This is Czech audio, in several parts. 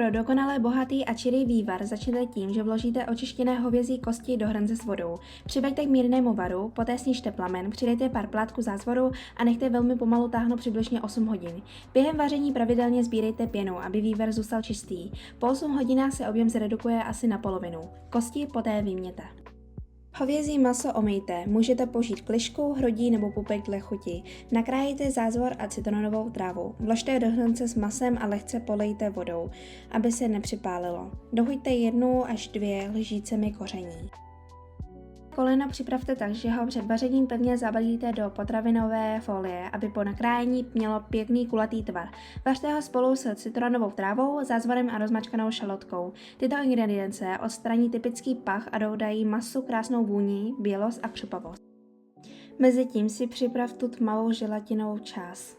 Pro dokonale bohatý a čirý vývar začněte tím, že vložíte očištěné hovězí kosti do hrnce s vodou. Přiveďte k mírnému varu, poté snižte plamen, přidejte pár plátků zázvoru a nechte velmi pomalu táhnout přibližně 8 hodin. Během vaření pravidelně sbírejte pěnu, aby vývar zůstal čistý. Po 8 hodinách se objem zredukuje asi na polovinu. Kosti poté vyjměte. Hovězí maso omejte, můžete použít klišku, hrodí nebo pupek dle chuti. Nakrájejte zázvor a citronovou trávu. Vložte je do hrnce s masem a lehce polejte vodou, aby se nepřipálilo. Dochuťte 1 až 2 lžícemi koření. Koleno připravte tak, že ho před vařením pevně zabalíte do potravinové folie, aby po nakrájení mělo pěkný kulatý tvar. Vařte ho spolu s citronovou trávou, zázvorem a rozmačkanou šalotkou. Tyto ingredience odstraní typický pach a dodají masu krásnou vůni, bělost a křupavost. Mezitím si připrav tu tmavou želatinovou část.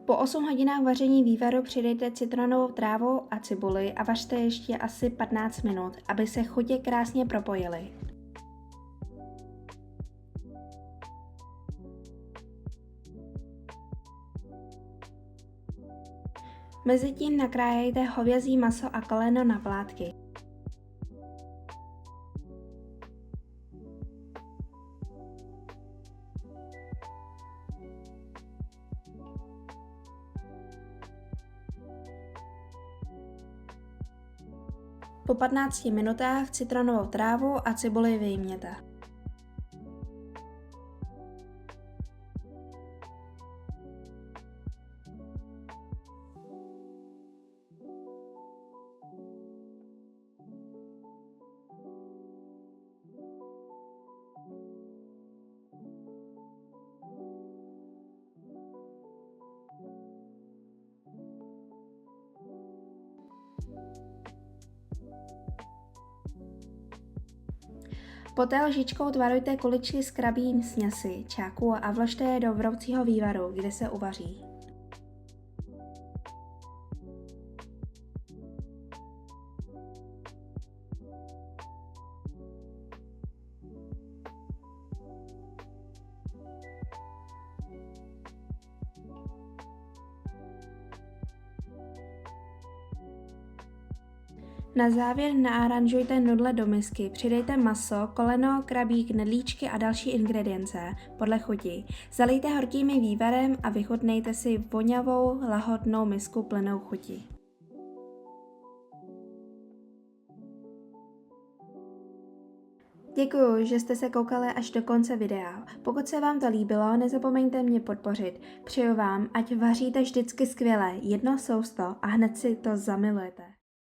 Po 8 hodinách vaření vývaru přidejte citronovou trávu a cibuli a vařte ještě asi 15 minut, aby se chutě krásně propojily. Mezitím nakrájejte hovězí maso a koleno na plátky. Po 15 minutách citronovou trávu a cibuli vyjměte. Poté lžičkou tvarujte kuličky z krabí směsi, čáku a vložte je do vroucího vývaru, kde se uvaří. Na závěr naaranžujte nudle do misky, přidejte maso, koleno, krabík, knedlíčky a další ingredience podle chuti. Zalijte horkým vývarem a vychutnejte si vonavou, lahodnou misku plnou chuti. Děkuju, že jste se koukali až do konce videa. Pokud se vám to líbilo, nezapomeňte mě podpořit. Přeju vám, ať vaříte vždycky skvěle, jedno sousto a hned si to zamilujete.